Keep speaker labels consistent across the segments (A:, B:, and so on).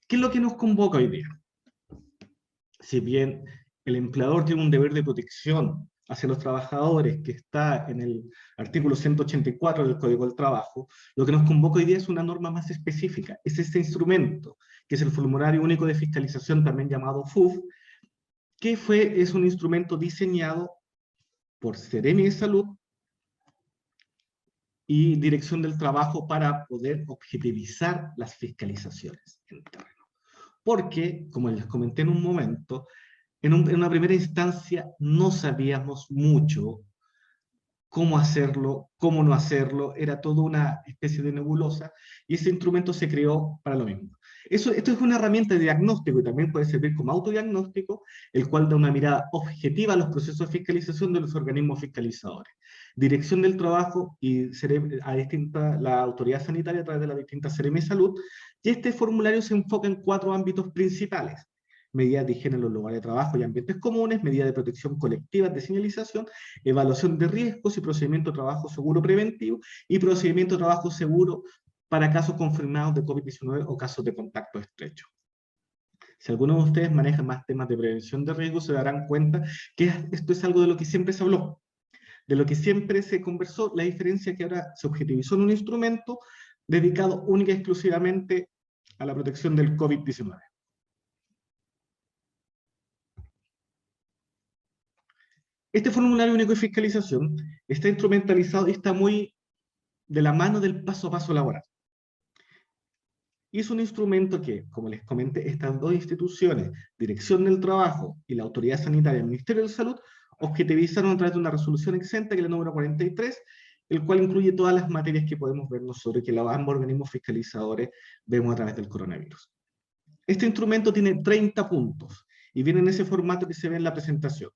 A: ¿Qué es lo que nos convoca hoy día? Si bien el empleador tiene un deber de protección hacia los trabajadores que está en el artículo 184 del Código del Trabajo, lo que nos convoca hoy día es una norma más específica. Es este instrumento, que es el Formulario Único de Fiscalización, también llamado FUF, que es un instrumento diseñado por Seremi de Salud y Dirección del Trabajo para poder objetivizar las fiscalizaciones en el terreno. Porque, como les comenté en un momento, en una primera instancia no sabíamos mucho cómo hacerlo, cómo no hacerlo, era toda una especie de nebulosa, y ese instrumento se creó para lo mismo. Esto es una herramienta de diagnóstico y también puede servir como autodiagnóstico, el cual da una mirada objetiva a los procesos de fiscalización de los organismos fiscalizadores. Dirección del Trabajo y la autoridad sanitaria a través de las distintas Seremi de Salud, y este formulario se enfoca en 4 ámbitos principales: medidas de higiene en los lugares de trabajo y ambientes comunes, medidas de protección colectivas de señalización, evaluación de riesgos y procedimiento de trabajo seguro preventivo, y procedimiento de trabajo seguro para casos confirmados de COVID-19 o casos de contacto estrecho. Si alguno de ustedes maneja más temas de prevención de riesgos, se darán cuenta que esto es algo de lo que siempre se habló, de lo que siempre se conversó. La diferencia es que ahora se objetivizó en un instrumento dedicado única y exclusivamente a la protección del COVID-19. Este formulario único de fiscalización está instrumentalizado y está muy de la mano del paso a paso laboral. Y es un instrumento que, como les comenté, estas 2 instituciones, Dirección del Trabajo y la Autoridad Sanitaria del Ministerio de Salud, objetivizaron a través de una resolución exenta, que es la número 43, el cual incluye todas las materias que podemos ver nosotros, que ambos organismos fiscalizadores vemos a través del coronavirus. Este instrumento tiene 30 puntos y viene en ese formato que se ve en la presentación.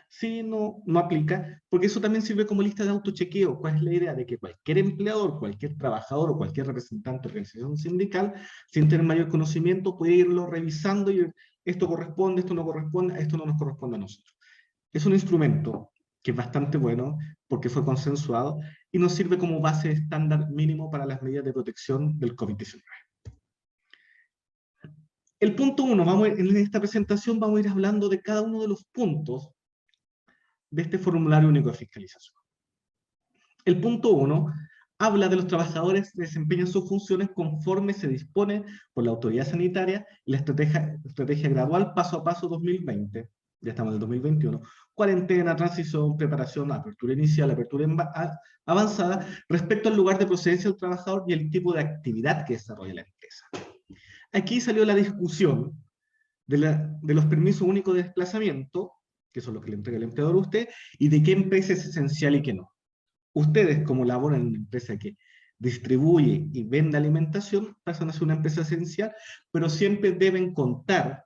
A: Sí, no aplica, porque eso también sirve como lista de autochequeo. ¿Cuál es la idea? De que cualquier empleador, cualquier trabajador o cualquier representante de organización sindical, sin tener mayor conocimiento, puede irlo revisando y esto corresponde, esto no corresponde, esto no nos corresponde a nosotros. Es un instrumento que es bastante bueno porque fue consensuado y nos sirve como base estándar mínimo para las medidas de protección del COVID-19. El punto 1, en esta presentación vamos a ir hablando de cada uno de los puntos de este formulario único de fiscalización. El punto 1 habla de los trabajadores que desempeñan sus funciones conforme se dispone por la autoridad sanitaria y la estrategia gradual paso a paso 2020. Ya estamos en el 2021. Cuarentena, transición, preparación, apertura inicial, apertura avanzada, respecto al lugar de procedencia del trabajador y el tipo de actividad que desarrolla la empresa. Aquí salió la discusión de los permisos únicos de desplazamiento, que son los que le entrega el empleador a usted, y de qué empresa es esencial y qué no. Ustedes, como laboran en una empresa que distribuye y vende alimentación, pasan a ser una empresa esencial, pero siempre deben contar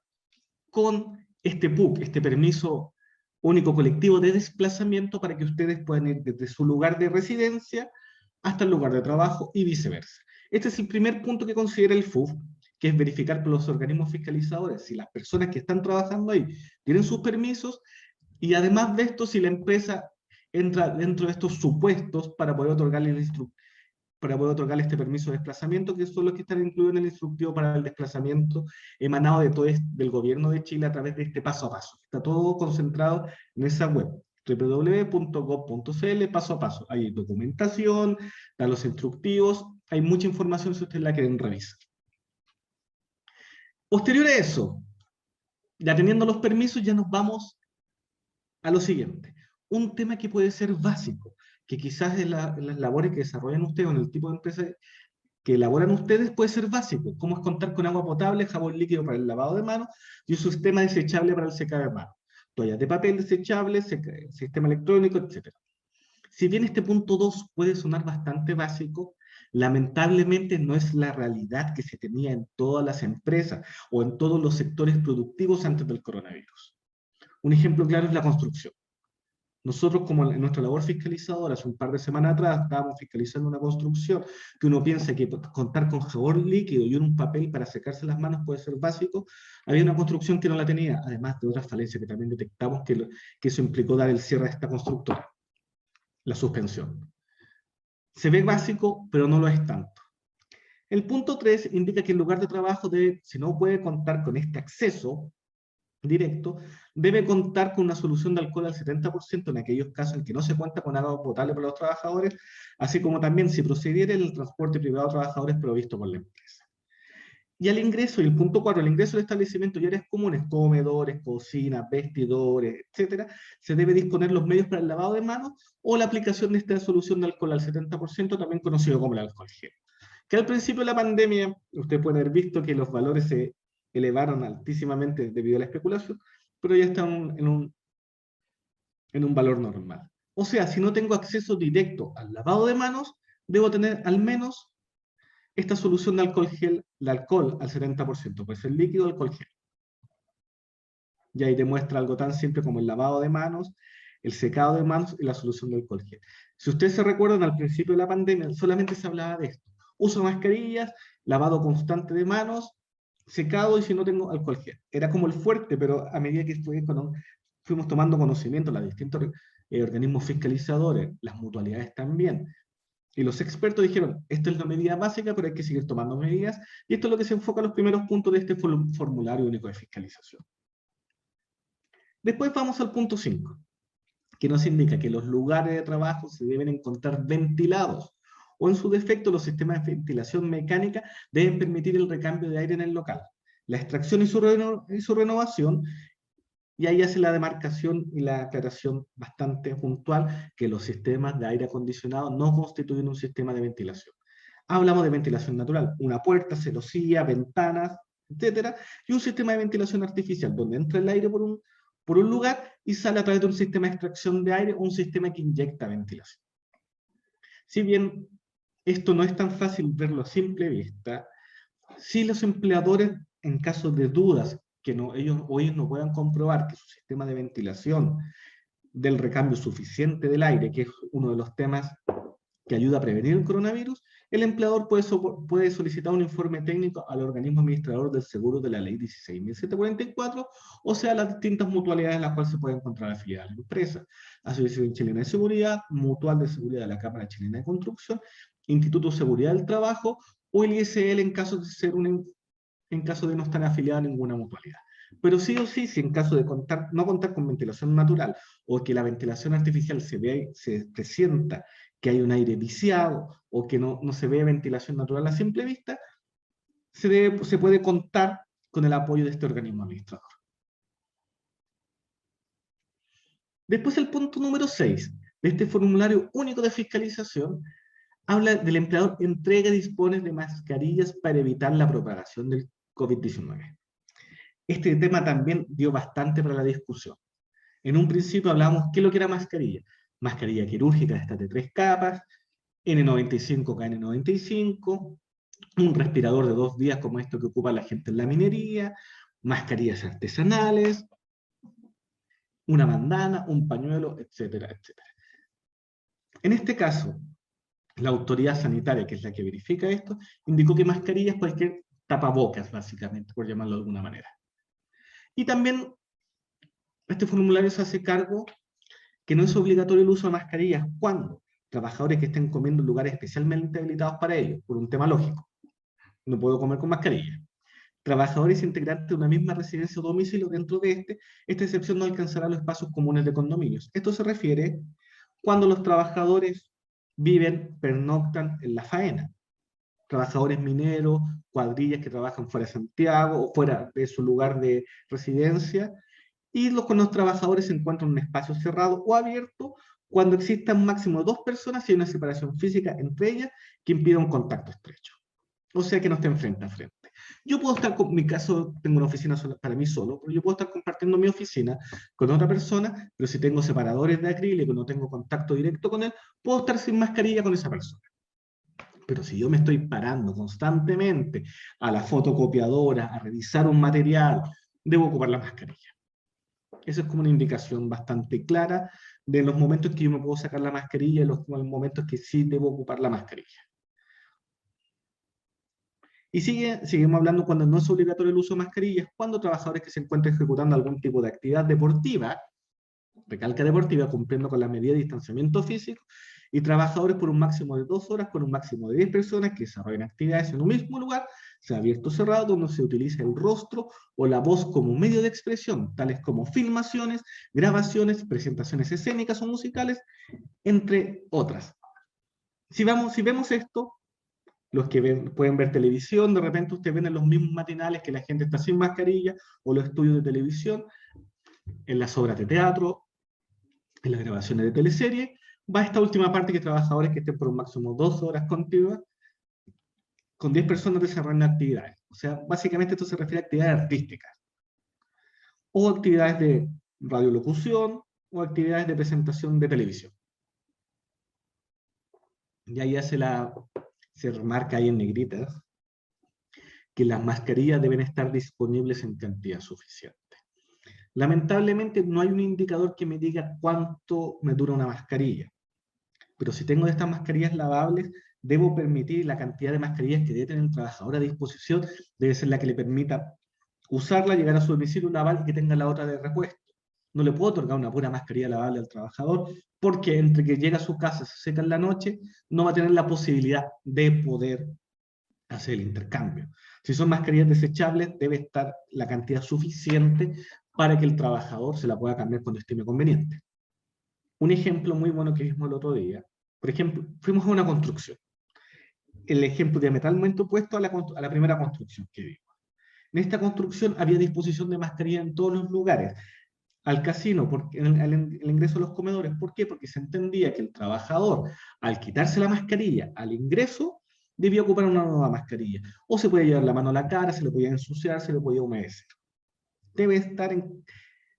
A: con este PUC, este permiso único colectivo de desplazamiento, para que ustedes puedan ir desde su lugar de residencia hasta el lugar de trabajo y viceversa. Este es el primer punto que considera el FUF, que es verificar por los organismos fiscalizadores si las personas que están trabajando ahí tienen sus permisos, y además de esto, si la empresa entra dentro de estos supuestos para poder otorgarle este permiso de desplazamiento, que son los que están incluidos en el instructivo para el desplazamiento emanado del gobierno de Chile a través de este paso a paso. Está todo concentrado en esa web, www.gov.cl, paso a paso. Hay documentación, están los instructivos, hay mucha información si ustedes la quieren revisar. Posterior a eso, ya teniendo los permisos, ya nos vamos a lo siguiente. Un tema que puede ser básico, que quizás en las labores que desarrollan ustedes o en el tipo de empresa que elaboran ustedes puede ser básico, como es contar con agua potable, jabón líquido para el lavado de manos y un sistema desechable para el secado de manos, toallas de papel desechable, sistema electrónico, etc. Si bien este punto 2 puede sonar bastante básico, lamentablemente no es la realidad que se tenía en todas las empresas o en todos los sectores productivos antes del coronavirus. Un ejemplo claro es la construcción. Nosotros, como en nuestra labor fiscalizadora, hace un par de semanas atrás estábamos fiscalizando una construcción que uno piensa que contar con jabón líquido y un papel para secarse las manos puede ser básico. Había una construcción que no la tenía, además de otras falencias que también detectamos que eso implicó dar el cierre a esta constructora, la suspensión. Se ve básico, pero no lo es tanto. El punto 3 indica que el lugar de trabajo debe, si no puede contar con este acceso directo, debe contar con una solución de alcohol al 70% en aquellos casos en que no se cuenta con agua potable para los trabajadores, así como también si procediera el transporte privado de trabajadores provisto por la empresa. Y al ingreso, y el punto 4, el ingreso al establecimiento y áreas comunes, comedores, cocinas, vestidores, etcétera, se debe disponer los medios para el lavado de manos o la aplicación de esta solución de alcohol al 70%, también conocido como el alcohol gel. Que al principio de la pandemia, usted puede haber visto que los valores se elevaron altísimamente debido a la especulación, pero ya están en un valor normal. O sea, si no tengo acceso directo al lavado de manos, debo tener al menos esta solución de alcohol gel, el alcohol al 70%, pues el líquido alcohol gel. Y ahí demuestra algo tan simple como el lavado de manos, el secado de manos y la solución de alcohol gel. Si ustedes se recuerdan, al principio de la pandemia solamente se hablaba de esto. Uso de mascarillas, lavado constante de manos, secado y si no tengo alcohol gel. Era como el fuerte, pero a medida que fuimos tomando conocimiento, los distintos organismos fiscalizadores, las mutualidades también, y los expertos dijeron, esta es la medida básica, pero hay que seguir tomando medidas, y esto es lo que se enfoca en los primeros puntos de este formulario único de fiscalización. Después vamos al punto 5, que nos indica que los lugares de trabajo se deben encontrar ventilados, o en su defecto los sistemas de ventilación mecánica deben permitir el recambio de aire en el local, la extracción y su renovación, y ahí hace la demarcación y la aclaración bastante puntual que los sistemas de aire acondicionado no constituyen un sistema de ventilación. Hablamos de ventilación natural, una puerta, celosía, ventanas, etcétera, y un sistema de ventilación artificial, donde entra el aire por un lugar y sale a través de un sistema de extracción de aire, un sistema que inyecta ventilación. Si bien esto no es tan fácil verlo a simple vista, si los empleadores, en caso de dudas, que ellos no puedan comprobar que su sistema de ventilación del recambio suficiente del aire, que es uno de los temas que ayuda a prevenir el coronavirus, el empleador puede solicitar un informe técnico al organismo administrador del seguro de la ley 16.744, o sea, las distintas mutualidades en las cuales se puede encontrar afiliada la empresa. Asociación Chilena de Seguridad, Mutual de Seguridad de la Cámara Chilena de Construcción, Instituto de Seguridad del Trabajo, o el ISL en caso de no estar afiliada a ninguna mutualidad. Pero sí o sí, si en caso de no contar con ventilación natural o que la ventilación artificial se presienta que hay un aire viciado o que no se ve ventilación natural a simple vista, se puede contar con el apoyo de este organismo administrador. Después el punto número 6 de este formulario único de fiscalización habla del empleador entrega y dispone de mascarillas para evitar la propagación del COVID-19. Este tema también dio bastante para la discusión. En un principio hablábamos qué es lo que era mascarilla. Mascarilla quirúrgica de estas de 3 capas, N95, KN95, un respirador de 2 vías como esto que ocupa la gente en la minería, mascarillas artesanales, una bandana, un pañuelo, etcétera, etcétera. En este caso, la autoridad sanitaria, que es la que verifica esto, indicó que mascarilla es cualquier tapabocas, básicamente, por llamarlo de alguna manera. Y también este formulario se hace cargo que no es obligatorio el uso de mascarillas cuando trabajadores que estén comiendo en lugares especialmente habilitados para ello, por un tema lógico. No puedo comer con mascarilla. Trabajadores integrantes de una misma residencia o domicilio dentro de esta excepción no alcanzará los espacios comunes de condominios. Esto se refiere cuando los trabajadores pernoctan en la faena. Trabajadores mineros, cuadrillas que trabajan fuera de Santiago o fuera de su lugar de residencia, y con los trabajadores se encuentran en un espacio cerrado o abierto cuando exista un máximo de 2 personas y hay una separación física entre ellas que impida un contacto estrecho. O sea, que no estén frente a frente. Yo puedo estar, en mi caso, tengo una oficina para mí solo, pero yo puedo estar compartiendo mi oficina con otra persona, pero si tengo separadores de acrílico, no tengo contacto directo con él, puedo estar sin mascarilla con esa persona. Pero si yo me estoy parando constantemente a la fotocopiadora, a revisar un material, debo ocupar la mascarilla. Esa es como una indicación bastante clara de los momentos que yo me puedo sacar la mascarilla y los momentos que sí debo ocupar la mascarilla. Y seguimos hablando cuando no es obligatorio el uso de mascarillas, cuando trabajadores que se encuentran ejecutando algún tipo de actividad deportiva, recalca deportiva, cumpliendo con la medida de distanciamiento físico, y trabajadores por un máximo de 2 horas con un máximo de 10 personas que desarrollen actividades en un mismo lugar, sea abierto o cerrado, donde se utiliza el rostro o la voz como medio de expresión, tales como filmaciones, grabaciones, presentaciones escénicas o musicales, entre otras. Si vemos esto, los que pueden ver televisión, de repente ustedes ven en los mismos matinales que la gente está sin mascarilla, o los estudios de televisión, en las obras de teatro, en las grabaciones de teleseries, va esta última parte que trabajadores que estén por un máximo 2 horas continuas, con 10 personas desarrollando actividades. O sea, básicamente esto se refiere a actividades artísticas, o actividades de radiolocución, o actividades de presentación de televisión. Y ahí se remarca ahí en negritas, que las mascarillas deben estar disponibles en cantidad suficiente. Lamentablemente no hay un indicador que me diga cuánto me dura una mascarilla, pero si tengo de estas mascarillas lavables, debo permitir la cantidad de mascarillas que debe tener el trabajador a disposición, debe ser la que le permita usarla, llegar a su domicilio, lavar y que tenga la otra de repuesto. No le puedo otorgar una pura mascarilla lavable al trabajador, porque entre que llega a su casa, se seca en la noche, no va a tener la posibilidad de poder hacer el intercambio. Si son mascarillas desechables, debe estar la cantidad suficiente para que el trabajador se la pueda cambiar cuando estime conveniente. Un ejemplo muy bueno que vimos el otro día, por ejemplo, fuimos a una construcción. El ejemplo diametralmente opuesto a la primera construcción que vimos. En esta construcción había disposición de mascarilla en todos los lugares. Al casino, el ingreso a los comedores. ¿Por qué? Porque se entendía que el trabajador, al quitarse la mascarilla al ingreso, debía ocupar una nueva mascarilla. O se puede llevar la mano a la cara, se le podía ensuciar, se le podía humedecer. Debe estar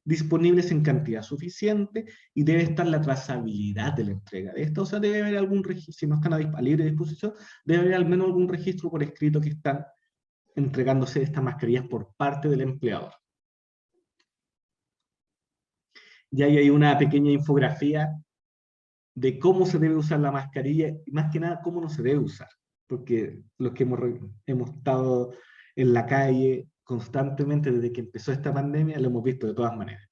A: disponibles en cantidad suficiente y debe estar la trazabilidad de la entrega de esto. O sea, debe haber algún registro, si no están a libre disposición, debe haber al menos algún registro por escrito que están entregándose estas mascarillas por parte del empleador. Y ahí hay una pequeña infografía de cómo se debe usar la mascarilla y más que nada cómo no se debe usar. Porque los que hemos estado en la calle constantemente desde que empezó esta pandemia, lo hemos visto de todas maneras.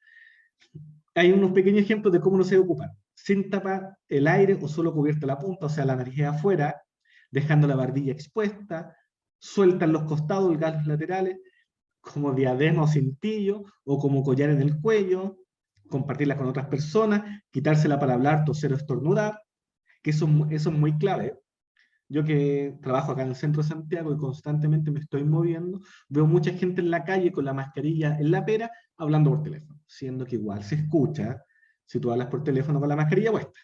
A: Hay unos pequeños ejemplos de cómo no se debe ocupar. Sin tapar el aire o solo cubierta la punta, o sea, la nariz afuera, dejando la barbilla expuesta, suelta en los costados, los galos laterales, como diadema o cintillo, o como collar en el cuello, compartirla con otras personas, quitársela para hablar, toser o estornudar, que eso es muy clave. Yo que trabajo acá en el centro de Santiago y constantemente me estoy moviendo, veo mucha gente en la calle con la mascarilla en la pera hablando por teléfono, siendo que igual se escucha si tú hablas por teléfono con la mascarilla puesta,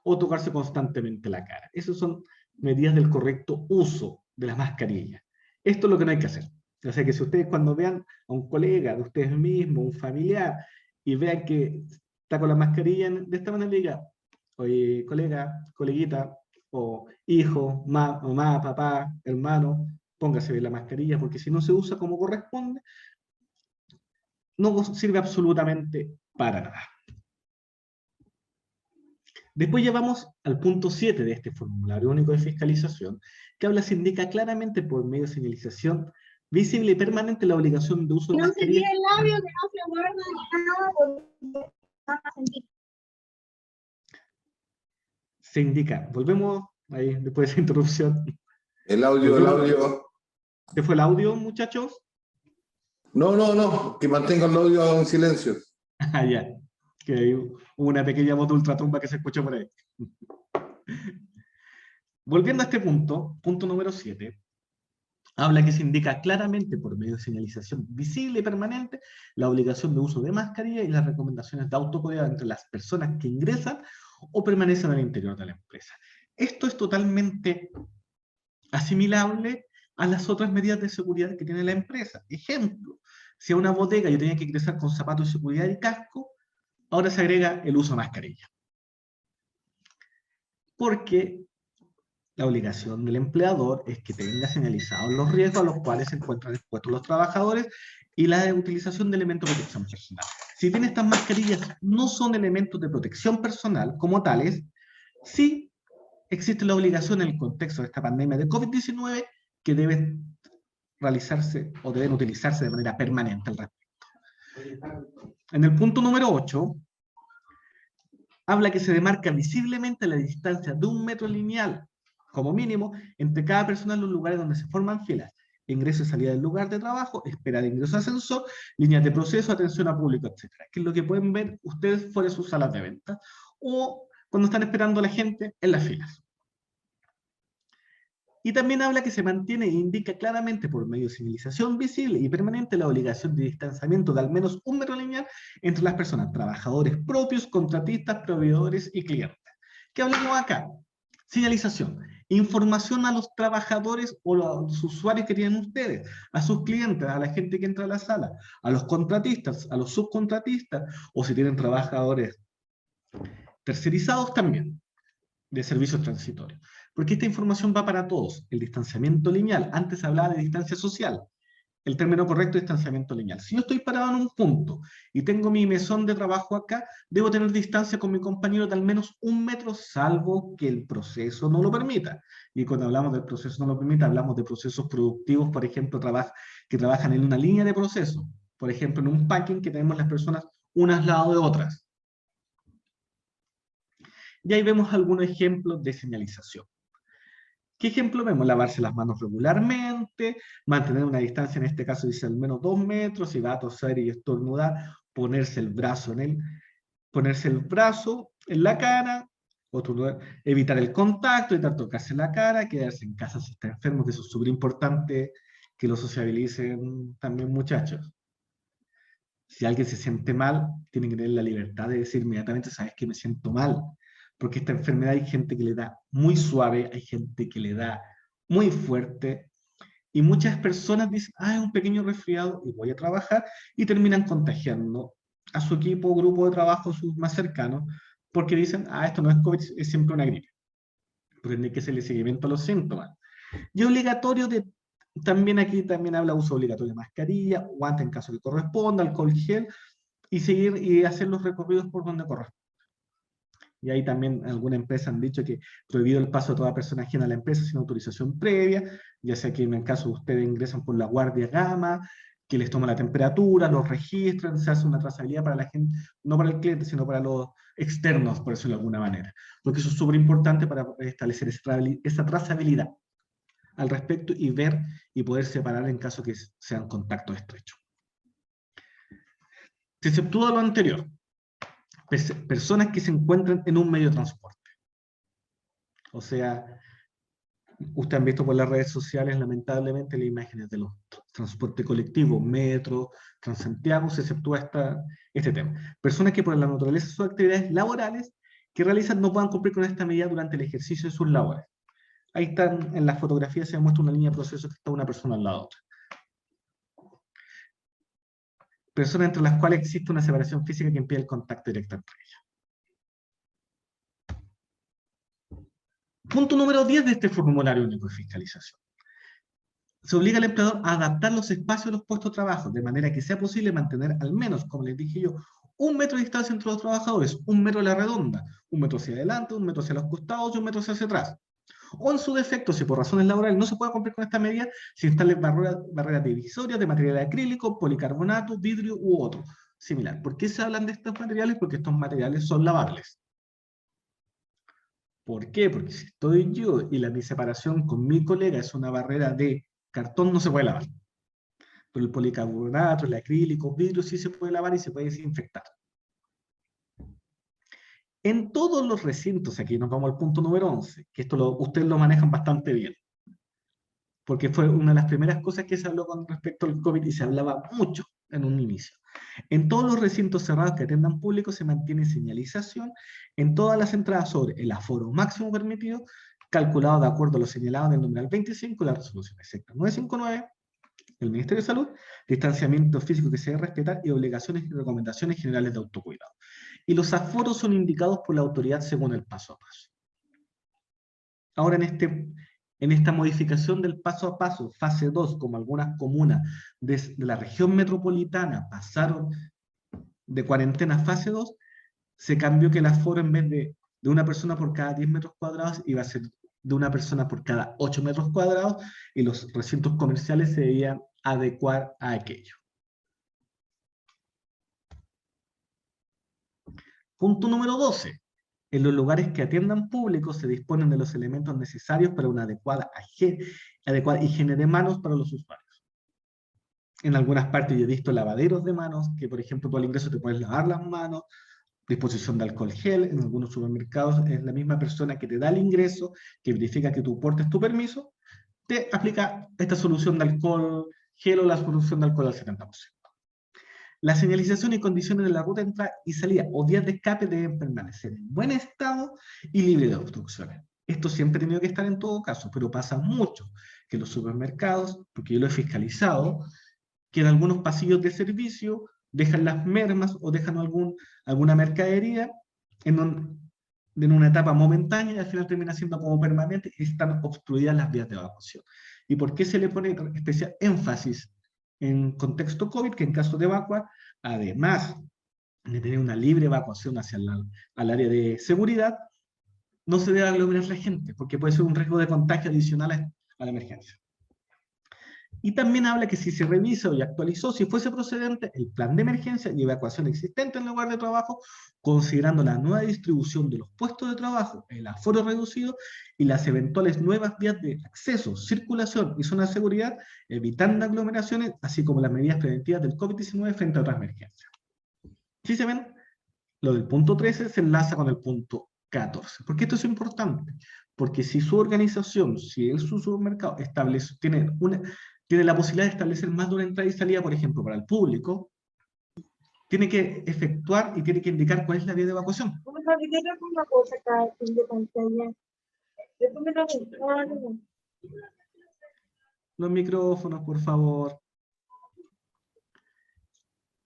A: o tocarse constantemente la cara. Esas son medidas del correcto uso de las mascarillas. Esto es lo que no hay que hacer. O sea que si ustedes cuando vean a un colega de ustedes mismos, un familiar, y vean que está con la mascarilla de esta manera, le diga, oye, colega, coleguita, o hijo, mamá, papá, hermano, póngase bien la mascarilla, porque si no se usa como corresponde, no sirve absolutamente para nada. Después llevamos al punto 7 de este formulario único de fiscalización, que se indica claramente por medio de señalización visible y permanente la obligación de uso de mascarilla.
B: No se el labio, que no se guarda ni nada, porque van a sentir.
A: Se indica, volvemos ahí después de esa interrupción.
C: El audio.
A: ¿Qué fue el audio, muchachos?
C: No, que mantenga el audio en silencio.
A: Ah, ya, que hay una pequeña voz de ultratumba que se escuchó por ahí. Volviendo a este punto número 7, habla que se indica claramente por medio de señalización visible y permanente la obligación de uso de mascarilla y las recomendaciones de autocuidado entre las personas que ingresan o permanecen al interior de la empresa. Esto es totalmente asimilable a las otras medidas de seguridad que tiene la empresa. Ejemplo, si a una bodega yo tenía que ingresar con zapatos de seguridad y casco, ahora se agrega el uso de mascarilla. Porque la obligación del empleador es que tenga señalizados los riesgos a los cuales se encuentran expuestos los trabajadores y la utilización de elementos de protección personal. Si bien estas mascarillas no son elementos de protección personal como tales, sí existe la obligación en el contexto de esta pandemia de COVID-19 que deben realizarse o deben utilizarse de manera permanente al respecto. En el punto número 8, habla que se demarca visiblemente la distancia de 1 metro lineal, como mínimo, entre cada persona en los lugares donde se forman filas. Ingreso y salida del lugar de trabajo, espera de ingreso a ascensor, líneas de proceso, atención a público, etc. Que es lo que pueden ver ustedes fuera de sus salas de venta o cuando están esperando a la gente en las filas. Y también habla que se mantiene e indica claramente por medio de señalización visible y permanente la obligación de distanciamiento de al menos 1 metro lineal entre las personas, trabajadores propios, contratistas, proveedores y clientes. ¿Qué hablamos acá? Señalización. Información a los trabajadores o a los usuarios que tienen ustedes, a sus clientes, a la gente que entra a la sala, a los contratistas, a los subcontratistas, o si tienen trabajadores tercerizados también, de servicios transitorios. Porque esta información va para todos. El distanciamiento lineal, antes hablaba de distancia social. El término correcto es distanciamiento lineal. Si yo estoy parado en un punto y tengo mi mesón de trabajo acá, debo tener distancia con mi compañero de al menos 1 metro, salvo que el proceso no lo permita. Y cuando hablamos del proceso no lo permita, hablamos de procesos productivos, por ejemplo, que trabajan en una línea de proceso. Por ejemplo, en un packing que tenemos las personas unas al lado de otras. Y ahí vemos algunos ejemplos de señalización. ¿Qué ejemplo vemos? Lavarse las manos regularmente, mantener una distancia, en este caso dice al menos 2 metros, si va a toser y estornudar, ponerse el brazo en la cara, evitar el contacto, evitar tocarse la cara, quedarse en casa si está enfermo, que eso es súper importante, que lo sociabilicen también muchachos. Si alguien se siente mal, tiene que tener la libertad de decir inmediatamente, sabes que me siento mal, porque esta enfermedad hay gente que le da muy suave, hay gente que le da muy fuerte, y muchas personas dicen, es un pequeño resfriado y voy a trabajar, y terminan contagiando a su equipo, grupo de trabajo, sus más cercanos, porque dicen, esto no es COVID, es siempre una gripe. Pero tiene que hacerle seguimiento a los síntomas. Y obligatorio también aquí también habla uso obligatorio de mascarilla, guante en caso que corresponda, alcohol gel, y seguir y hacer los recorridos por donde corresponde. Y ahí también algunas empresas han dicho que prohibido el paso de toda persona ajena a la empresa sin autorización previa, ya sea que en el caso de ustedes ingresan por la guardia gama, que les toma la temperatura, los registran, se hace una trazabilidad para la gente, no para el cliente, sino para los externos, por decirlo de alguna manera. Porque eso es súper importante para establecer esa trazabilidad al respecto y ver y poder separar en caso que sean contactos estrechos. Se exceptúa lo anterior, personas que se encuentran en un medio de transporte. O sea, ustedes han visto por las redes sociales, lamentablemente, las imágenes de los transportes colectivos, metro, Transantiago, se exceptúa este tema. Personas que por la naturaleza de sus actividades laborales que realizan no puedan cumplir con esta medida durante el ejercicio de sus labores. Ahí están, en la fotografía se muestra una línea de proceso que está una persona al lado de otra. Personas entre las cuales existe una separación física que impide el contacto directo entre ellas. Punto número 10 de este formulario único de fiscalización. Se obliga al empleador a adaptar los espacios de los puestos de trabajo, de manera que sea posible mantener al menos, como les dije yo, 1 metro de distancia entre los trabajadores, 1 metro a la redonda, 1 metro hacia adelante, 1 metro hacia los costados y 1 metro hacia atrás. O en su defecto, si por razones laborales no se puede cumplir con esta medida, se instalen barreras divisorias de material de acrílico, policarbonato, vidrio u otro similar. ¿Por qué se hablan de estos materiales? Porque estos materiales son lavables. ¿Por qué? Porque si estoy yo y mi separación con mi colega es una barrera de cartón, no se puede lavar. Pero el policarbonato, el acrílico, vidrio sí se puede lavar y se puede desinfectar. En todos los recintos, aquí nos vamos al punto número 11, que esto ustedes lo manejan bastante bien, porque fue una de las primeras cosas que se habló con respecto al COVID y se hablaba mucho en un inicio. En todos los recintos cerrados que atiendan público se mantiene señalización en todas las entradas sobre el aforo máximo permitido, calculado de acuerdo a lo señalado en el numeral 25 de la resolución exacta 959 del Ministerio de Salud, distanciamiento físico que se debe respetar y obligaciones y recomendaciones generales de autocuidado. Y los aforos son indicados por la autoridad según el paso a paso. Ahora en esta modificación del paso a paso, fase 2, como algunas comunas de la región metropolitana pasaron de cuarentena a fase 2, se cambió que el aforo en vez de una persona por cada 10 metros cuadrados iba a ser de una persona por cada 8 metros cuadrados y los recintos comerciales se debían adecuar a aquello. Punto número 12. En los lugares que atiendan públicos se disponen de los elementos necesarios para una adecuada higiene de manos para los usuarios. En algunas partes yo he visto lavaderos de manos, que por ejemplo tú al ingreso te puedes lavar las manos, disposición de alcohol gel. En algunos supermercados es la misma persona que te da el ingreso, que verifica que tú portes tu permiso, te aplica esta solución de alcohol gel o la solución de alcohol al 70%. La señalización y condiciones de la ruta de entrada y salida o vías de escape deben permanecer en buen estado y libre de obstrucciones. Esto siempre ha tenido que estar en todo caso, pero pasa mucho que los supermercados, porque yo lo he fiscalizado, que en algunos pasillos de servicio dejan las mermas o dejan alguna mercadería en una etapa momentánea y al final termina siendo como permanente y están obstruidas las vías de evacuación. ¿Y por qué se le pone especial énfasis en contexto COVID? Que en caso de evacuar, además de tener una libre evacuación hacia al área de seguridad, no se debe aglomerar la gente, porque puede ser un riesgo de contagio adicional a la emergencia. Y también habla que si se revisa y actualizó, si fuese procedente, el plan de emergencia y evacuación existente en el lugar de trabajo, considerando la nueva distribución de los puestos de trabajo, el aforo reducido y las eventuales nuevas vías de acceso, circulación y zona de seguridad, evitando aglomeraciones, así como las medidas preventivas del COVID-19 frente a otras emergencias. ¿Sí se ven? Lo del punto 13 se enlaza con el punto 14. ¿Por qué esto es importante? Porque si su organización, si el supermercado tiene la posibilidad de establecer más de una entrada y salida, por ejemplo, para el público, tiene que efectuar y tiene que indicar cuál es la vía de evacuación.
B: Una cosa cada fin de pantalla.
A: Los micrófonos, por favor.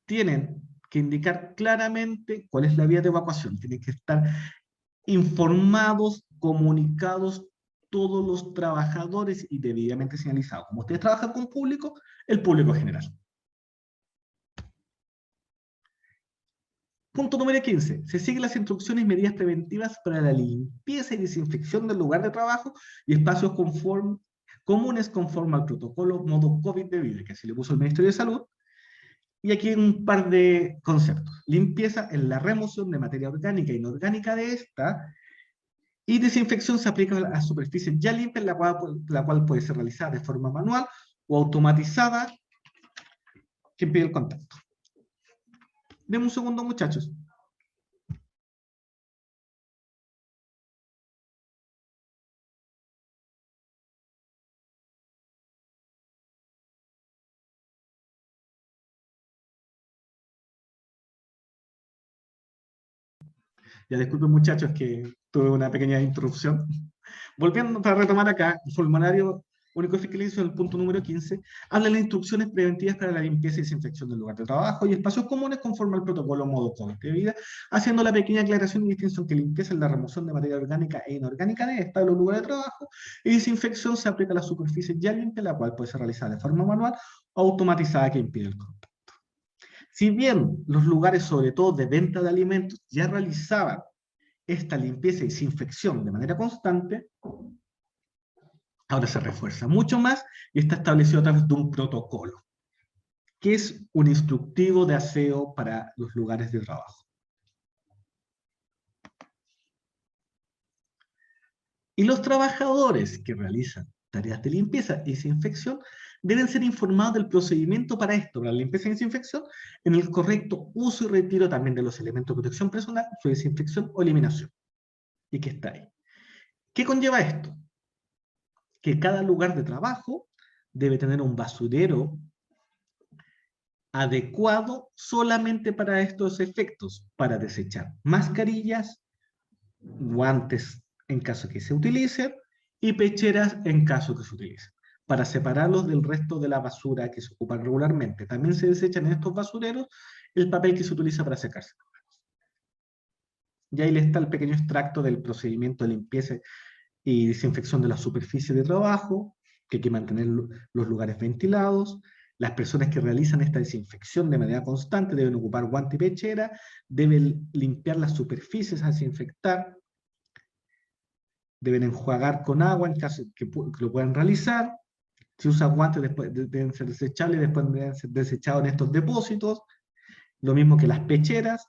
A: Tienen que indicar claramente cuál es la vía de evacuación. Tienen que estar informados, comunicados todos los trabajadores y debidamente señalizados. Como ustedes trabajan con público, el público general. Punto número 15. Se siguen las instrucciones y medidas preventivas para la limpieza y desinfección del lugar de trabajo y espacios comunes conforme al protocolo modo COVID debido, que así le puso el Ministerio de Salud. Y aquí un par de conceptos. Limpieza en la remoción de materia orgánica e inorgánica de esta, y desinfección se aplica a la superficie ya limpia, la cual puede ser realizada de forma manual o automatizada, que impide el contacto. Deme un segundo, muchachos. Ya disculpen, muchachos, que tuve una pequeña interrupción. Volviendo para retomar acá, el formulario único de fiscalización, el punto número 15, habla de las instrucciones preventivas para la limpieza y desinfección del lugar de trabajo y espacios comunes conforme al protocolo modo COVID de vida, haciendo la pequeña aclaración y distinción que limpieza es la remoción de materia orgánica e inorgánica de esta de los lugares de trabajo, y desinfección se aplica a la superficie ya limpia, la cual puede ser realizada de forma manual o automatizada que impide el contacto. Si bien los lugares, sobre todo de venta de alimentos, ya realizaban esta limpieza y desinfección de manera constante, ahora se refuerza mucho más y está establecido a través de un protocolo, que es un instructivo de aseo para los lugares de trabajo. Y los trabajadores que realizan tareas de limpieza y desinfección deben ser informados del procedimiento para esto, para la limpieza y desinfección, en el correcto uso y retiro también de los elementos de protección personal, su desinfección o eliminación. Y que está ahí. ¿Qué conlleva esto? Que cada lugar de trabajo debe tener un basurero adecuado solamente para estos efectos, para desechar mascarillas, guantes en caso que se utilicen, y pecheras en caso que se utilicen, para separarlos del resto de la basura que se ocupa regularmente. También se desechan en estos basureros el papel que se utiliza para secarse. Y ahí está el pequeño extracto del procedimiento de limpieza y desinfección de la superficie de trabajo, que hay que mantener los lugares ventilados. Las personas que realizan esta desinfección de manera constante deben ocupar guante y pechera, deben limpiar las superficies a desinfectar, deben enjuagar con agua en caso que lo puedan realizar. Si usan guantes, después deben ser desechables y después deben ser desechados en estos depósitos. Lo mismo que las pecheras.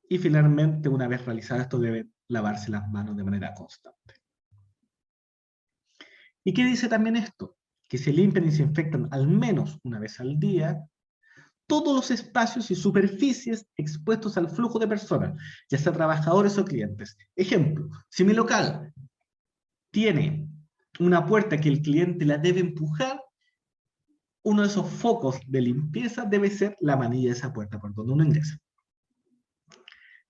A: Y finalmente, una vez realizado esto, lavarse las manos de manera constante. ¿Y qué dice también esto? Que se limpian y se desinfectan al menos una vez al día todos los espacios y superficies expuestos al flujo de personas, ya sea trabajadores o clientes. Ejemplo, si mi local tiene una puerta que el cliente la debe empujar, uno de esos focos de limpieza debe ser la manilla de esa puerta por donde uno ingresa.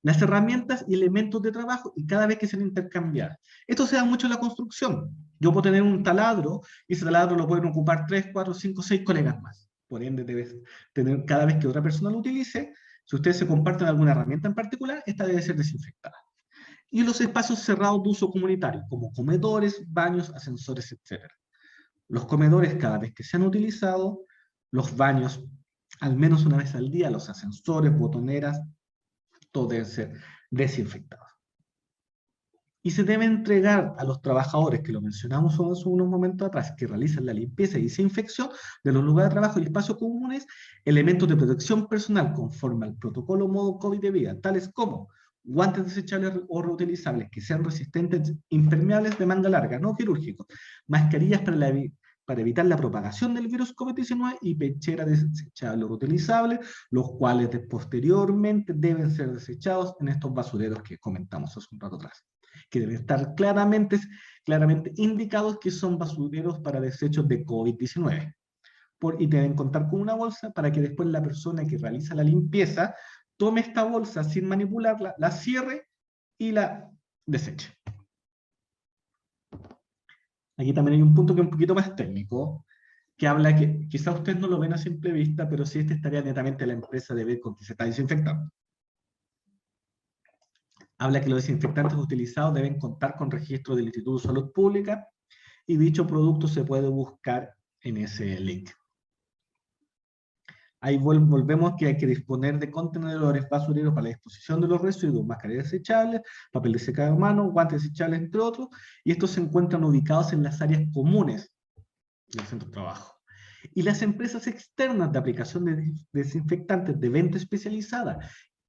A: Las herramientas y elementos de trabajo y cada vez que sean intercambiadas. Esto se da mucho en la construcción. Yo puedo tener un taladro y ese taladro lo pueden ocupar 3, 4, 5, 6 colegas más. Por ende, debes tener cada vez que otra persona lo utilice, si ustedes se comparten alguna herramienta en particular, esta debe ser desinfectada. Y los espacios cerrados de uso comunitario, como comedores, baños, ascensores, etc. Los comedores cada vez que sean utilizados, los baños al menos una vez al día, los ascensores, botoneras, todo debe ser desinfectado. Y se debe entregar a los trabajadores, que lo mencionamos hace unos momentos atrás, que realizan la limpieza y desinfección de los lugares de trabajo y espacios comunes, elementos de protección personal conforme al protocolo modo COVID de vida, tales como guantes desechables o reutilizables que sean resistentes, impermeables de manga larga, no quirúrgicos, mascarillas para evitar la propagación del virus COVID-19 y pecheras desechables o reutilizables, los cuales posteriormente deben ser desechados en estos basureros que comentamos hace un rato atrás, que deben estar claramente indicados que son basureros para desechos de COVID-19. Y deben contar con una bolsa para que después la persona que realiza la limpieza tome esta bolsa sin manipularla, la cierre y la deseche. Aquí también hay un punto que es un poquito más técnico, que habla que quizás ustedes no lo ven a simple vista, pero sí esta es tarea netamente de la empresa de ver con qué se está desinfectando. Habla que los desinfectantes utilizados deben contar con registro del Instituto de Salud Pública y dicho producto se puede buscar en ese link. Ahí volvemos que hay que disponer de contenedores basureros para la disposición de los residuos, mascarillas desechables, papel de secado de mano, guantes desechables, entre otros, y estos se encuentran ubicados en las áreas comunes del centro de trabajo. Y las empresas externas de aplicación de desinfectantes de venta especializada.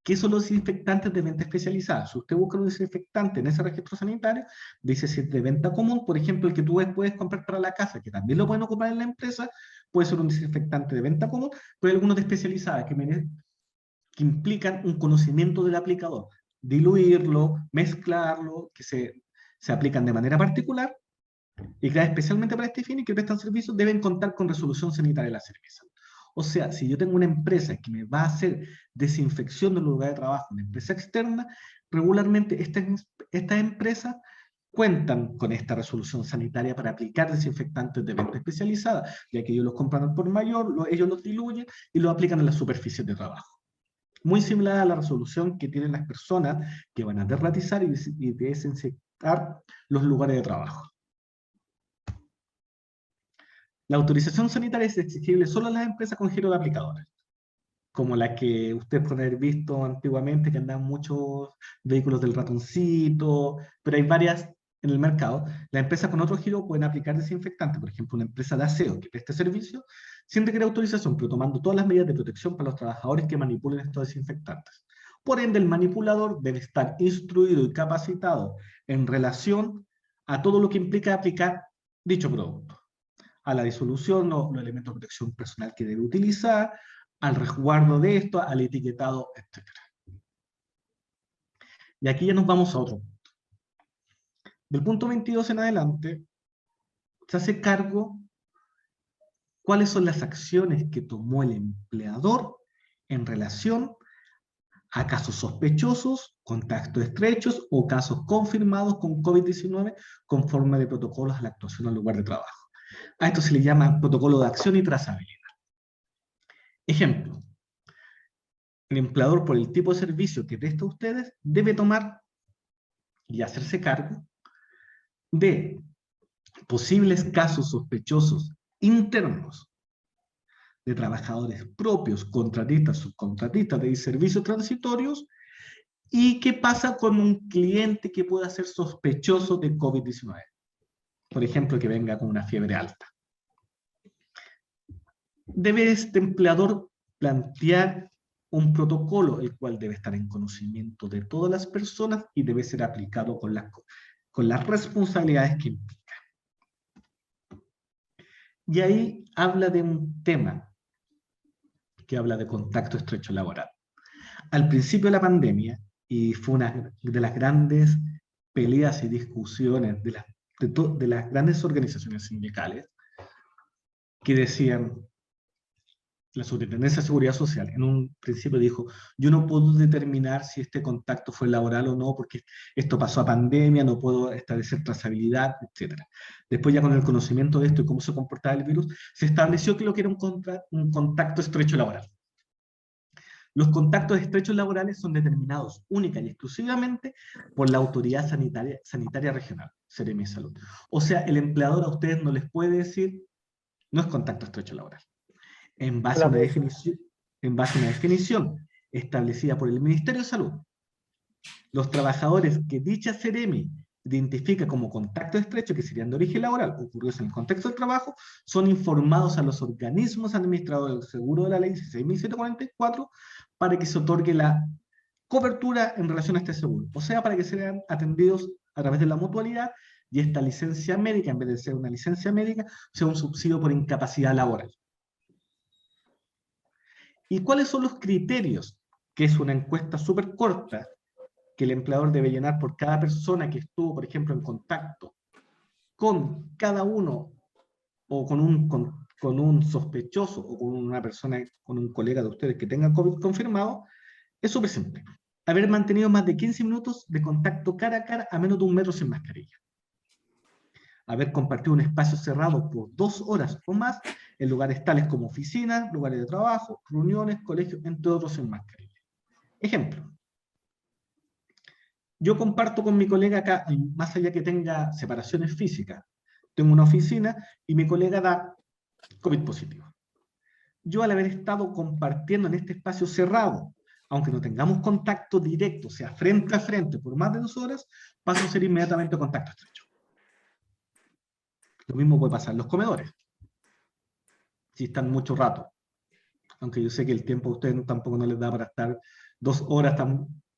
A: ¿Qué son los desinfectantes de venta especializada? Si usted busca un desinfectante en ese registro sanitario, dice si es de venta común, por ejemplo, el que tú puedes comprar para la casa, que también lo pueden ocupar en la empresa, puede ser un desinfectante de venta común, pero hay algunos de especializada que implican un conocimiento del aplicador, diluirlo, mezclarlo, que se aplican de manera particular, y creadas especialmente para este fin y que prestan servicios, deben contar con resolución sanitaria de la cerveza. O sea, si yo tengo una empresa que me va a hacer desinfección del lugar de trabajo, una empresa externa, regularmente estas empresas cuentan con esta resolución sanitaria para aplicar desinfectantes de venta especializada, ya que ellos los compran por mayor, ellos los diluyen y los aplican en las superficies de trabajo. Muy similar a la resolución que tienen las personas que van a derratizar y desinfectar los lugares de trabajo. La autorización sanitaria es exigible solo a las empresas con giro de aplicadores, como la que ustedes pueden haber visto antiguamente, que andaban muchos vehículos del ratoncito, pero hay varias en el mercado. Las empresas con otro giro pueden aplicar desinfectantes, por ejemplo, una empresa de aseo que preste servicio, sin requerir autorización, pero tomando todas las medidas de protección para los trabajadores que manipulen estos desinfectantes. Por ende, el manipulador debe estar instruido y capacitado en relación a todo lo que implica aplicar dicho producto, a la disolución o los elementos de protección personal que debe utilizar, al resguardo de esto, al etiquetado, etc. Y aquí ya nos vamos a otro punto. Del punto 22 en adelante, se hace cargo cuáles son las acciones que tomó el empleador en relación a casos sospechosos, contactos estrechos o casos confirmados con COVID-19 conforme de protocolos a la actuación al lugar de trabajo. A esto se le llama protocolo de acción y trazabilidad. Ejemplo, el empleador, por el tipo de servicio que presta a ustedes, debe tomar y hacerse cargo de posibles casos sospechosos internos de trabajadores propios, contratistas, subcontratistas de servicios transitorios, y qué pasa con un cliente que pueda ser sospechoso de COVID-19. Por ejemplo, que venga con una fiebre alta. Debe este empleador plantear un protocolo el cual debe estar en conocimiento de todas las personas y debe ser aplicado con las responsabilidades que implica. Y ahí habla de un tema que habla de contacto estrecho laboral. Al principio de la pandemia, y fue una de las grandes peleas y discusiones de las grandes organizaciones sindicales, que decían, la Superintendencia de Seguridad Social en un principio dijo, yo no puedo determinar si este contacto fue laboral o no, porque esto pasó a pandemia, no puedo establecer trazabilidad, etc. Después ya con el conocimiento de esto y cómo se comportaba el virus, se estableció que lo que era un contacto estrecho laboral. Los contactos estrechos laborales son determinados única y exclusivamente por la autoridad sanitaria regional, Seremi de Salud. O sea, el empleador a ustedes no les puede decir, no es contacto estrecho laboral. En base a una definición establecida por el Ministerio de Salud, los trabajadores que dicha Seremi identifica como contacto estrecho, que serían de origen laboral, ocurridos en el contexto del trabajo, son informados a los organismos administradores del seguro de la ley 16.744 para que se otorgue la cobertura en relación a este seguro. O sea, para que sean atendidos a través de la mutualidad y esta licencia médica, en vez de ser una licencia médica, sea un subsidio por incapacidad laboral. ¿Y cuáles son los criterios? Que es una encuesta súper corta que el empleador debe llenar por cada persona que estuvo, por ejemplo, en contacto con cada uno, o con un sospechoso, o con una persona, con un colega de ustedes que tenga COVID confirmado. Es súper simple. Haber mantenido más de 15 minutos de contacto cara a cara a menos de 1 metro sin mascarilla. Haber compartido un espacio cerrado por 2 horas o más en lugares tales como oficinas, lugares de trabajo, reuniones, colegios, entre otros sin mascarilla. Ejemplo. Yo comparto con mi colega acá, más allá que tenga separaciones físicas, tengo una oficina y mi colega da COVID positivo. Yo al haber estado compartiendo en este espacio cerrado, aunque no tengamos contacto directo, o sea, frente a frente, por más de 2 horas, paso a ser inmediatamente contacto estrecho. Lo mismo puede pasar en los comedores, si están mucho rato. Aunque yo sé que el tiempo a ustedes tampoco no les da para estar 2 horas,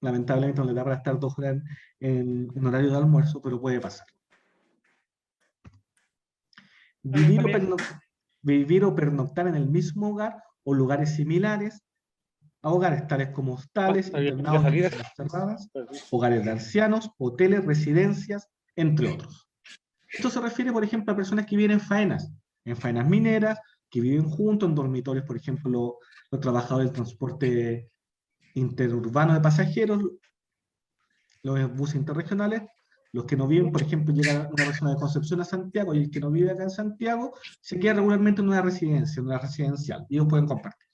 A: lamentablemente no les da para estar 2 horas en horario de almuerzo, pero puede pasar. Vivir o pernoctar en el mismo hogar o lugares similares a hogares tales como hostales, internados, cerradas, hogares de ancianos, hoteles, residencias, entre otros. Esto se refiere, por ejemplo, a personas que viven en faenas mineras, que viven juntos en dormitorios, por ejemplo, los trabajadores del transporte interurbano de pasajeros, los buses interregionales, los que no viven, por ejemplo, llega una persona de Concepción a Santiago y el que no vive acá en Santiago se queda regularmente en una residencia, en una residencial, y ellos pueden compartir.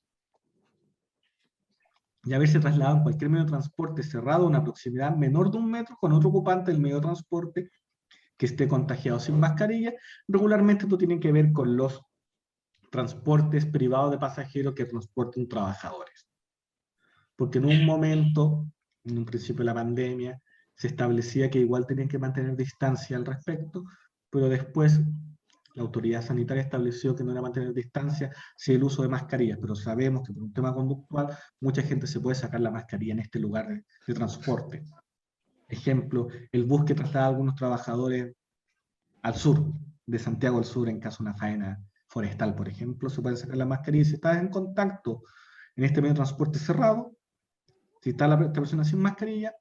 A: Y haberse trasladado en cualquier medio de transporte cerrado a una proximidad menor de 1 metro con otro ocupante del medio de transporte que esté contagiado sin mascarilla, regularmente esto tiene que ver con los transportes privados de pasajeros que transportan trabajadores. Porque en un momento, en un principio de la pandemia, se establecía que igual tenían que mantener distancia al respecto, pero después la autoridad sanitaria estableció que no era mantener distancia, sí el uso de mascarillas, pero sabemos que por un tema conductual mucha gente se puede sacar la mascarilla en este lugar de transporte. Ejemplo, el bus que traslada a algunos trabajadores al sur, de Santiago al sur, en caso de una faena forestal, por ejemplo, se pueden sacar la mascarilla. Si estás en contacto en este medio de transporte cerrado, si está esta persona sin mascarilla,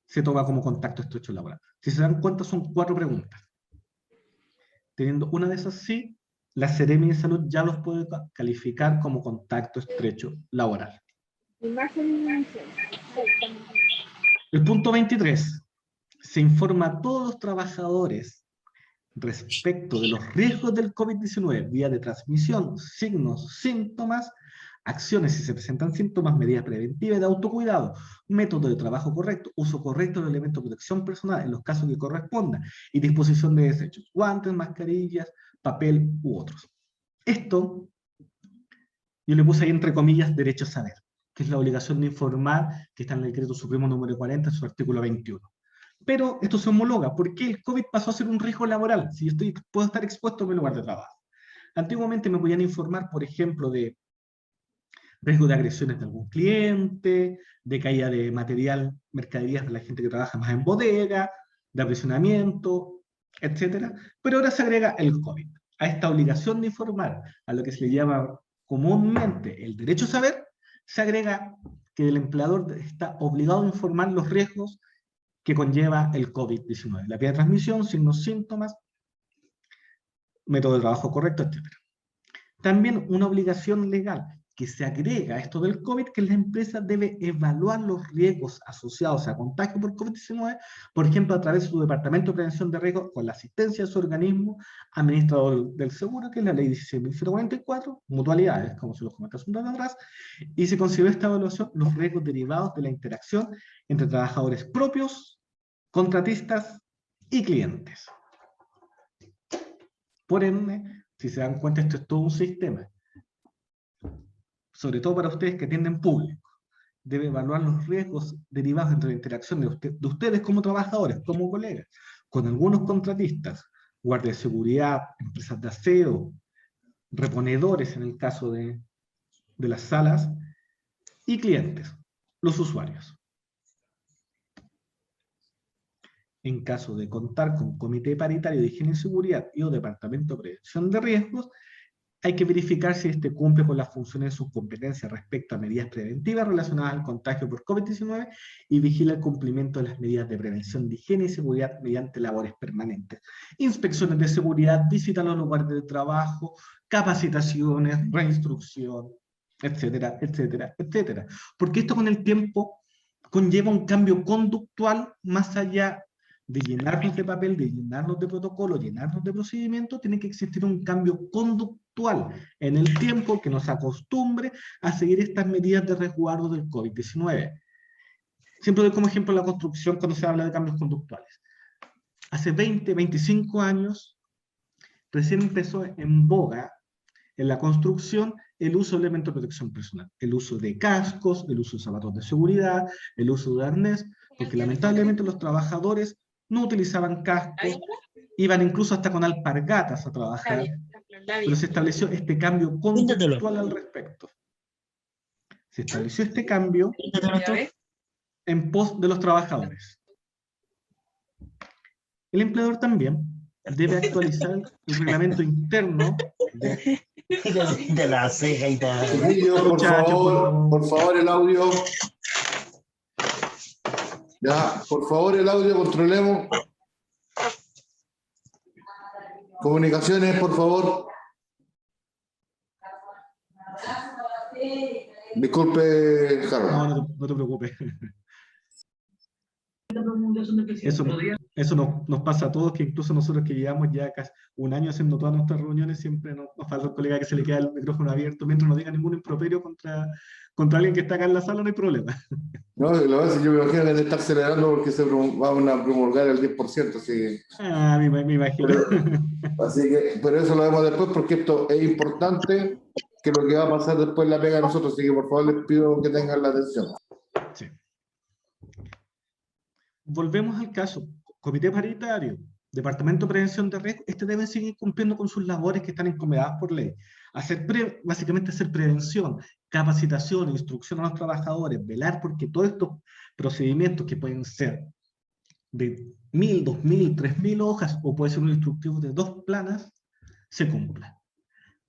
A: se toma como contacto estrecho laboral. Si se dan cuenta, son 4 preguntas. Teniendo una de esas sí, la Seremi de Salud ya los puede calificar como contacto estrecho laboral. El punto 23. Se informa a todos los trabajadores respecto de los riesgos del COVID-19, vía de transmisión, signos, síntomas, acciones si se presentan síntomas, medidas preventivas de autocuidado, método de trabajo correcto, uso correcto de elementos de protección personal en los casos que corresponda, y disposición de desechos, guantes, mascarillas, papel u otros. Esto, yo le puse ahí entre comillas, derecho a saber, que es la obligación de informar, que está en el Decreto Supremo número 40, en su artículo 21. Pero esto se homologa, porque el COVID pasó a ser un riesgo laboral, si yo puedo estar expuesto en mi lugar de trabajo. Antiguamente me podían informar, por ejemplo, de riesgo de agresiones de algún cliente, de caída de material, mercaderías de la gente que trabaja más en bodega, de aprisionamiento, etc. Pero ahora se agrega el COVID. A esta obligación de informar, a lo que se le llama comúnmente el derecho a saber, se agrega que el empleador está obligado a informar los riesgos que conlleva el COVID-19, la vía de transmisión, signos, síntomas, método de trabajo correcto, etc. También una obligación legal que se agrega a esto del COVID, que la empresa debe evaluar los riesgos asociados a contagio por COVID-19, por ejemplo, a través de su Departamento de Prevención de Riesgos, con la asistencia de su organismo administrador del seguro, que es la Ley 16.044, mutualidades, como se los comenté hace un rato atrás, y se considera esta evaluación los riesgos derivados de la interacción entre trabajadores propios, contratistas y clientes. Por ende, si se dan cuenta, esto es todo un sistema. Sobre todo para ustedes que atienden público. Debe evaluar los riesgos derivados entre la interacción de ustedes como trabajadores, como colegas, con algunos contratistas, guardias de seguridad, empresas de aseo, reponedores en el caso de las salas, y clientes, los usuarios. En caso de contar con Comité Paritario de Higiene y Seguridad y o Departamento de Prevención de Riesgos, hay que verificar si este cumple con las funciones de sus competencias respecto a medidas preventivas relacionadas al contagio por COVID-19 y vigila el cumplimiento de las medidas de prevención de higiene y seguridad mediante labores permanentes. Inspecciones de seguridad, visitas a los lugares de trabajo, capacitaciones, reinstrucción, etcétera, etcétera, etcétera. Porque esto con el tiempo conlleva un cambio conductual más allá de llenarnos de papel, de llenarnos de protocolo, llenarnos de procedimiento, tiene que existir un cambio conductual en el tiempo que nos acostumbre a seguir estas medidas de resguardo del COVID-19. Siempre doy como ejemplo la construcción cuando se habla de cambios conductuales. Hace 20, 25 años, recién empezó en boga en la construcción el uso de elementos de protección personal, el uso de cascos, el uso de zapatos de seguridad, el uso de arnés, porque lamentablemente los trabajadores no utilizaban cascos, iban incluso hasta con alpargatas a trabajar, pero se estableció este cambio conductual al respecto. Se estableció este cambio en pos de los trabajadores. El empleador también debe actualizar el reglamento interno
D: de la ceja y tal.
C: Chiquillos, por favor, el audio. Ya, por favor, el audio, controlemos. Comunicaciones, por favor. Disculpe, Carlos.
A: No te preocupes. Eso nos pasa a todos, que incluso nosotros que llevamos ya casi un año haciendo todas nuestras reuniones, siempre nos falta un colega que se le queda el micrófono abierto, mientras no diga ningún improperio contra alguien que está acá en la sala, no hay problema.
C: No, lo que pasa es que yo me imagino que debe estar acelerando porque se va a promulgar el 10%, así que...
A: Ah, me imagino.
C: Así que, pero eso lo vemos después porque esto es importante, que lo que va a pasar después la pega a nosotros, así que por favor les pido que tengan la atención.
A: Sí. Volvemos al caso. Comité Paritario, Departamento de Prevención de Riesgos, deben seguir cumpliendo con sus labores que están encomendadas por ley. Básicamente hacer prevención, capacitación, instrucción a los trabajadores, velar porque todos estos procedimientos que pueden ser de 1000, 2000, 3000 hojas, o puede ser un instructivo de 2 planas, se cumplan.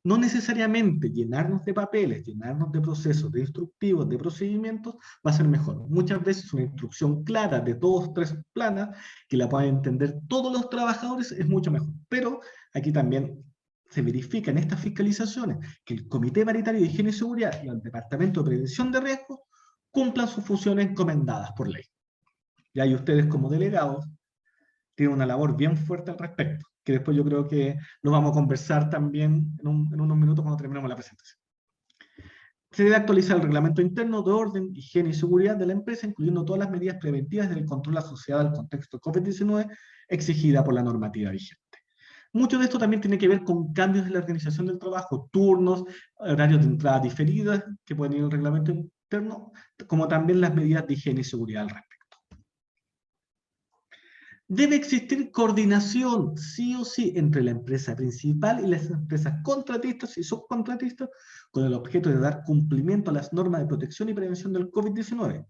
A: No necesariamente llenarnos de papeles, llenarnos de procesos, de instructivos, de procedimientos, va a ser mejor. Muchas veces una instrucción clara de 2, 3 planas, que la puedan entender todos los trabajadores, es mucho mejor. Pero aquí también se verifica en estas fiscalizaciones que el Comité Paritario de Higiene y Seguridad y el Departamento de Prevención de Riesgos cumplan sus funciones encomendadas por ley. Y ahí ustedes como delegados tienen una labor bien fuerte al respecto, que después yo creo que lo vamos a conversar también en unos minutos cuando terminemos la presentación. Se debe actualizar el reglamento interno de orden, higiene y seguridad de la empresa, incluyendo todas las medidas preventivas del control asociado al contexto COVID-19 exigida por la normativa vigente. Mucho de esto también tiene que ver con cambios en la organización del trabajo, turnos, horarios de entrada diferidas, que pueden ir en el reglamento interno, como también las medidas de higiene y seguridad al respecto. Debe existir coordinación, sí o sí, entre la empresa principal y las empresas contratistas y subcontratistas con el objeto de dar cumplimiento a las normas de protección y prevención del COVID-19.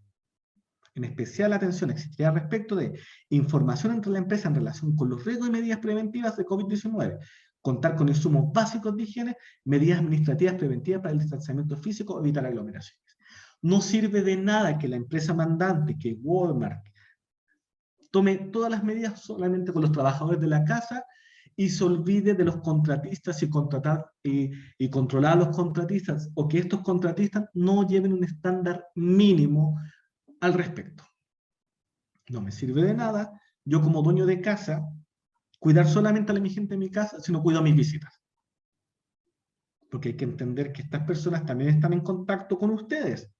A: En especial atención existirá respecto de información entre la empresa en relación con los riesgos y medidas preventivas de COVID-19, contar con insumos básicos de higiene, medidas administrativas preventivas para el distanciamiento físico, evitar aglomeraciones. No sirve de nada que la empresa mandante, que Walmart, tome todas las medidas solamente con los trabajadores de la casa y se olvide de los contratistas y controlar a los contratistas, o que estos contratistas no lleven un estándar mínimo al respecto. No me sirve de nada, yo como dueño de casa, cuidar solamente a mi gente en mi casa, sino cuido a mis visitas. Porque hay que entender que estas personas también están en contacto con ustedes.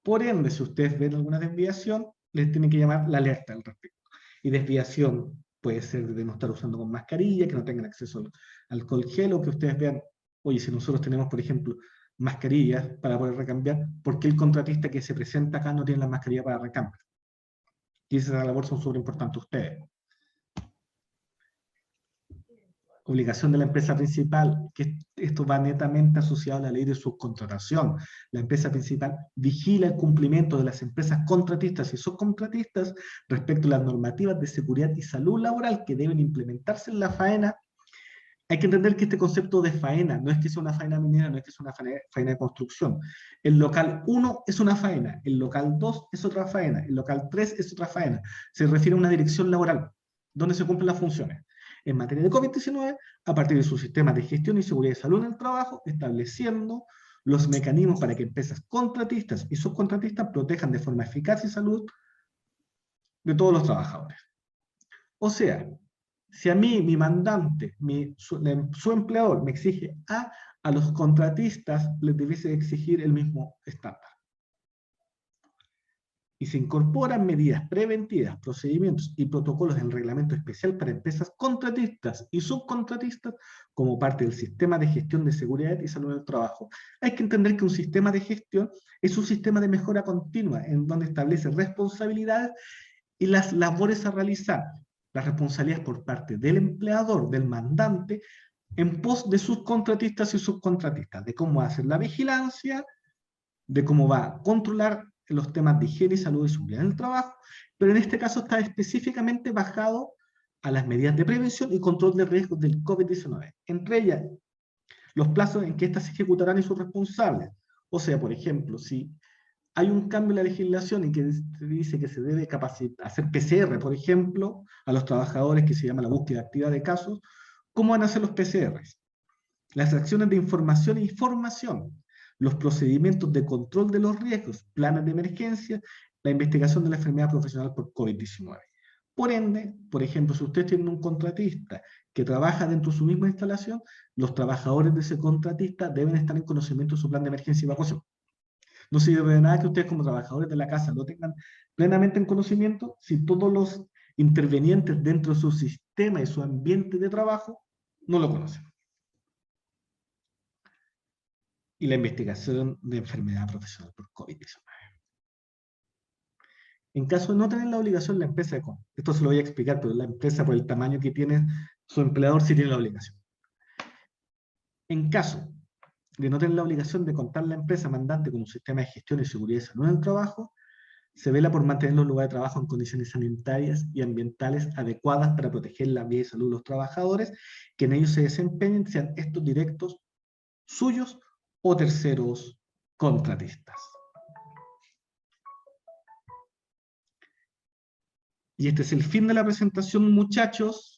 A: Por ende, si ustedes ven alguna desviación, les tienen que llamar la alerta al respecto. Y desviación puede ser de no estar usando con mascarilla, que no tengan acceso al alcohol gel, o que ustedes vean, oye, si nosotros tenemos, por ejemplo, mascarillas para poder recambiar, ¿por qué el contratista que se presenta acá no tiene la mascarilla para recambio? Y esa labor son súper importantes ustedes. Obligación de la empresa principal, que esto va netamente asociado a la ley de subcontratación. La empresa principal vigila el cumplimiento de las empresas contratistas y subcontratistas respecto a las normativas de seguridad y salud laboral que deben implementarse en la faena. Hay que entender que este concepto de faena no es que sea una faena minera, no es que sea una faena de construcción. El local 1 es una faena, el local 2 es otra faena, el local 3 es otra faena. Se refiere a una dirección laboral, donde se cumplen las funciones. En materia de COVID-19, a partir de sus sistemas de gestión y seguridad de salud en el trabajo, estableciendo los mecanismos para que empresas contratistas y subcontratistas protejan de forma eficaz y salud de todos los trabajadores. O sea, si a mí, mi mandante, su empleador me exige a los contratistas les debiese exigir el mismo estándar. Y se incorporan medidas preventivas, procedimientos y protocolos en reglamento especial para empresas contratistas y subcontratistas como parte del sistema de gestión de seguridad y salud del trabajo. Hay que entender que un sistema de gestión es un sistema de mejora continua en donde establece responsabilidades y las labores a realizar. Las responsabilidades por parte del empleador, del mandante, en pos de sus contratistas y subcontratistas, de cómo hacer la vigilancia, de cómo va a controlar los temas de higiene y salud y seguridad en el trabajo, pero en este caso está específicamente bajado a las medidas de prevención y control de riesgos del COVID-19. Entre ellas, los plazos en que éstas se ejecutarán y sus responsables. O sea, por ejemplo, si hay un cambio en la legislación en que dice que se debe hacer PCR, por ejemplo, a los trabajadores, que se llama la búsqueda activa de casos, ¿cómo van a hacer los PCRs? Las acciones de información e información, los procedimientos de control de los riesgos, planes de emergencia, la investigación de la enfermedad profesional por COVID-19. Por ende, por ejemplo, si ustedes tienen un contratista que trabaja dentro de su misma instalación, los trabajadores de ese contratista deben estar en conocimiento de su plan de emergencia y evacuación. No sirve de nada que ustedes como trabajadores de la casa lo tengan plenamente en conocimiento si todos los intervenientes dentro de su sistema y su ambiente de trabajo no lo conocen. Y la investigación de enfermedad profesional por COVID-19. En caso de no tener la obligación, la empresa, esto se lo voy a explicar, pero la empresa por el tamaño que tiene su empleador sí tiene la obligación. En caso de no tener la obligación de contar la empresa mandante con un sistema de gestión y seguridad de salud en el trabajo, se vela por mantener los lugares de trabajo en condiciones sanitarias y ambientales adecuadas para proteger la vida y salud de los trabajadores que en ellos se desempeñen, sean estos directos suyos o terceros contratistas. Y este es el fin de la presentación, muchachos.